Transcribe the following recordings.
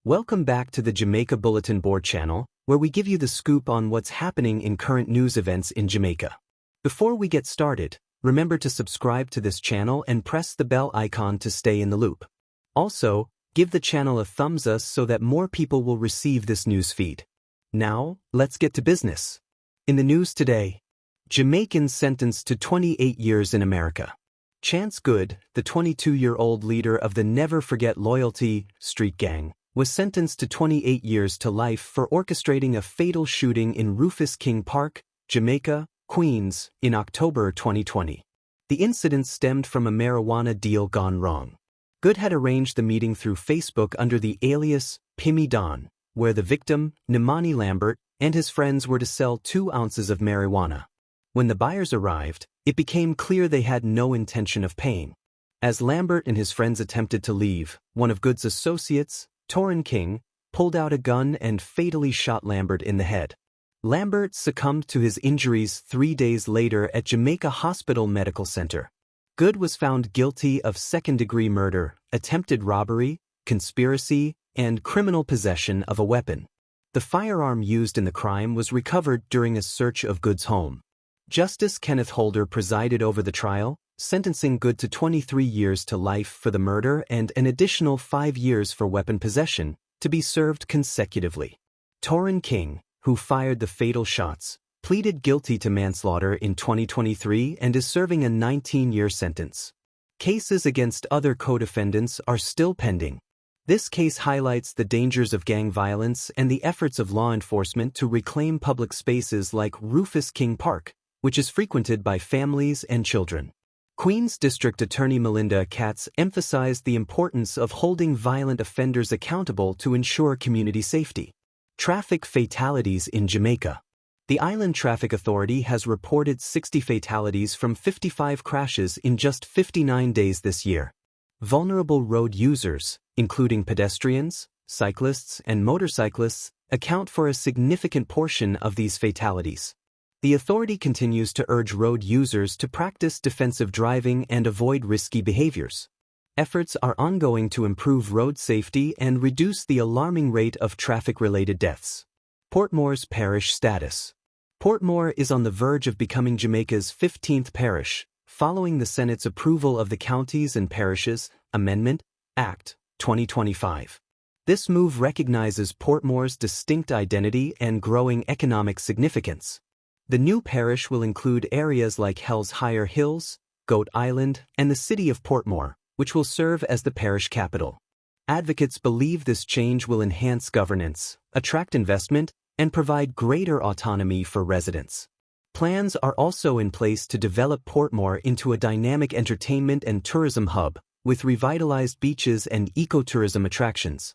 Welcome back to the Jamaica Bulletin Board channel, where we give you the scoop on what's happening in current news events in Jamaica. Before we get started, remember to subscribe to this channel and press the bell icon to stay in the loop. Also, give the channel a thumbs up so that more people will receive this news feed. Now, let's get to business. In the news today, Jamaican sentenced to 28 years in America. Chance Good, the 22-year-old leader of the Never Forget Loyalty street gang, was sentenced to 28 years to life for orchestrating a fatal shooting in Rufus King Park, Jamaica, Queens, in October 2020. The incident stemmed from a marijuana deal gone wrong. Good had arranged the meeting through Facebook under the alias Pimmy Don, where the victim, Nimani Lambert, and his friends were to sell 2 ounces of marijuana. When the buyers arrived, it became clear they had no intention of paying. As Lambert and his friends attempted to leave, one of Good's associates, Torrin King, pulled out a gun and fatally shot Lambert in the head. Lambert succumbed to his injuries 3 days later at Jamaica Hospital Medical Center. Good was found guilty of second-degree murder, attempted robbery, conspiracy, and criminal possession of a weapon. The firearm used in the crime was recovered during a search of Good's home. Justice Kenneth Holder presided over the trial, sentencing Good to 23 years to life for the murder and an additional 5 years for weapon possession, to be served consecutively. Torrin King, who fired the fatal shots, pleaded guilty to manslaughter in 2023 and is serving a 19-year sentence. Cases against other co-defendants are still pending. This case highlights the dangers of gang violence and the efforts of law enforcement to reclaim public spaces like Rufus King Park, which is frequented by families and children. Queens District Attorney Melinda Katz emphasized the importance of holding violent offenders accountable to ensure community safety. Traffic fatalities in Jamaica. The Island Traffic Authority has reported 60 fatalities from 55 crashes in just 59 days this year. Vulnerable road users, including pedestrians, cyclists, and motorcyclists, account for a significant portion of these fatalities. The authority continues to urge road users to practice defensive driving and avoid risky behaviors. Efforts are ongoing to improve road safety and reduce the alarming rate of traffic-related deaths. Portmore's parish status. Portmore is on the verge of becoming Jamaica's 15th parish, following the Senate's approval of the Counties and Parishes Amendment Act 2025. This move recognizes Portmore's distinct identity and growing economic significance. The new parish will include areas like Hell's Higher Hills, Goat Island, and the city of Portmore, which will serve as the parish capital. Advocates believe this change will enhance governance, attract investment, and provide greater autonomy for residents. Plans are also in place to develop Portmore into a dynamic entertainment and tourism hub, with revitalized beaches and ecotourism attractions.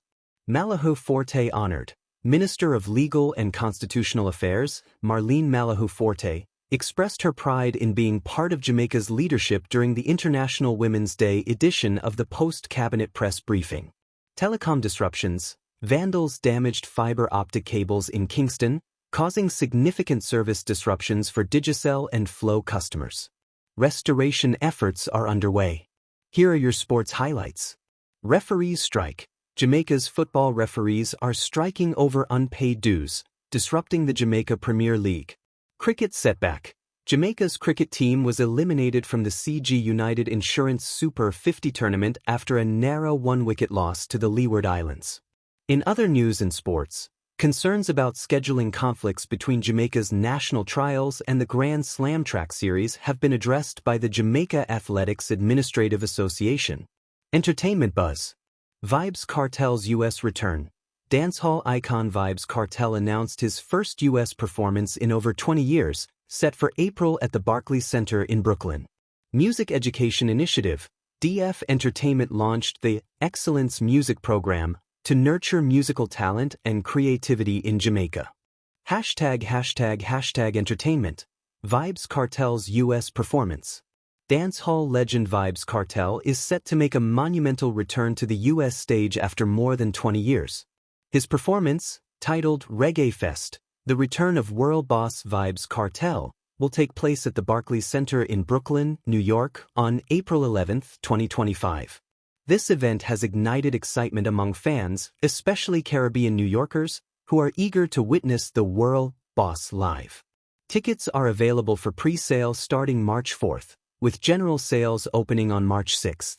Malahoo Forte honored. Minister of Legal and Constitutional Affairs, Marlene Malahoo Forte, expressed her pride in being part of Jamaica's leadership during the International Women's Day edition of the post-cabinet press briefing. Telecom disruptions. Vandals damaged fiber optic cables in Kingston, causing significant service disruptions for Digicel and Flow customers. Restoration efforts are underway. Here are your sports highlights. Referees strike. Jamaica's football referees are striking over unpaid dues, disrupting the Jamaica Premier League. Cricket setback. Jamaica's cricket team was eliminated from the CG United Insurance Super 50 tournament after a narrow 1-wicket loss to the Leeward Islands. In other news and sports, concerns about scheduling conflicts between Jamaica's national trials and the Grand Slam track series have been addressed by the Jamaica Athletics Administrative Association. Entertainment buzz. Vybz Kartel's U.S. return. Dancehall icon Vybz Kartel announced his first U.S. performance in over 20 years, set for April at the Barclays Center in Brooklyn. Music Education Initiative. DF Entertainment launched the Excellence Music Program to nurture musical talent and creativity in Jamaica. ### entertainment. Vybz Kartel's U.S. performance. Dancehall legend Vybz Kartel is set to make a monumental return to the U.S. stage after more than 20 years. His performance, titled Reggae Fest, the return of world boss Vybz Kartel, will take place at the Barclays Center in Brooklyn, New York, on April 11, 2025. This event has ignited excitement among fans, especially Caribbean New Yorkers, who are eager to witness the World Boss live. Tickets are available for pre-sale starting March 4th, with general sales opening on March 6th.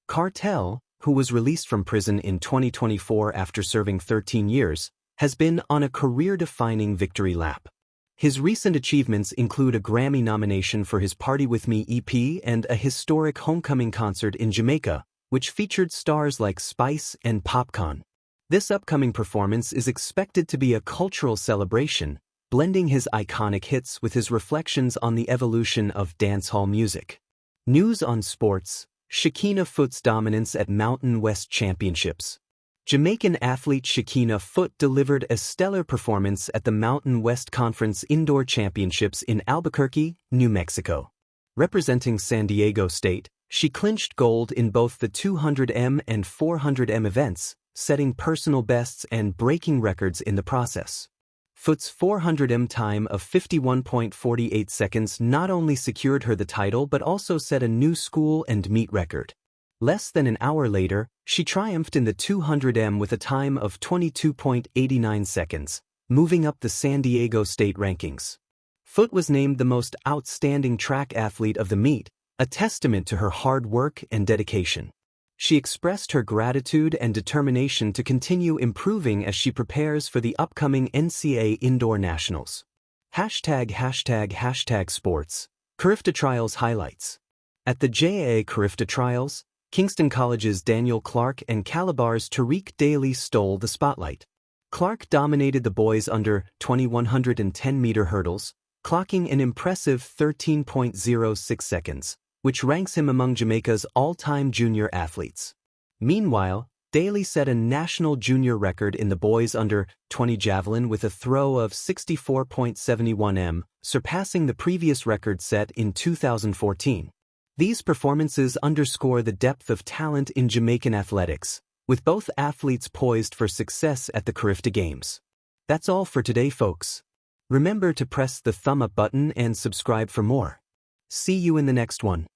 Cartel, who was released from prison in 2024 after serving 13 years, has been on a career-defining victory lap. His recent achievements include a Grammy nomination for his Party With Me EP and a historic homecoming concert in Jamaica, which featured stars like Spice and Popcorn. This upcoming performance is expected to be a cultural celebration, blending his iconic hits with his reflections on the evolution of dancehall music. News on sports: Shekinah Foot's dominance at Mountain West Championships. Jamaican athlete Shekinah Foot delivered a stellar performance at the Mountain West Conference Indoor Championships in Albuquerque, New Mexico. Representing San Diego State, she clinched gold in both the 200m and 400m events, setting personal bests and breaking records in the process. Foot's 400m time of 51.48 seconds not only secured her the title but also set a new school and meet record. Less than an hour later, she triumphed in the 200m with a time of 22.89 seconds, moving up the San Diego State rankings. Foot was named the most outstanding track athlete of the meet, a testament to her hard work and dedication. She expressed her gratitude and determination to continue improving as she prepares for the upcoming NCAA Indoor Nationals. #sports. Carifta Trials highlights. At the JAA Carifta Trials, Kingston College's Daniel Clark and Calabar's Tariq Daly stole the spotlight. Clark dominated the boys under 2110-meter hurdles, clocking an impressive 13.06 seconds, which ranks him among Jamaica's all-time junior athletes. Meanwhile, Daly set a national junior record in the boys under 20 javelin with a throw of 64.71 surpassing the previous record set in 2014. These performances underscore the depth of talent in Jamaican athletics, with both athletes poised for success at the Carifta Games. That's all for today, folks. Remember to press the thumb up button and subscribe for more. See you in the next one.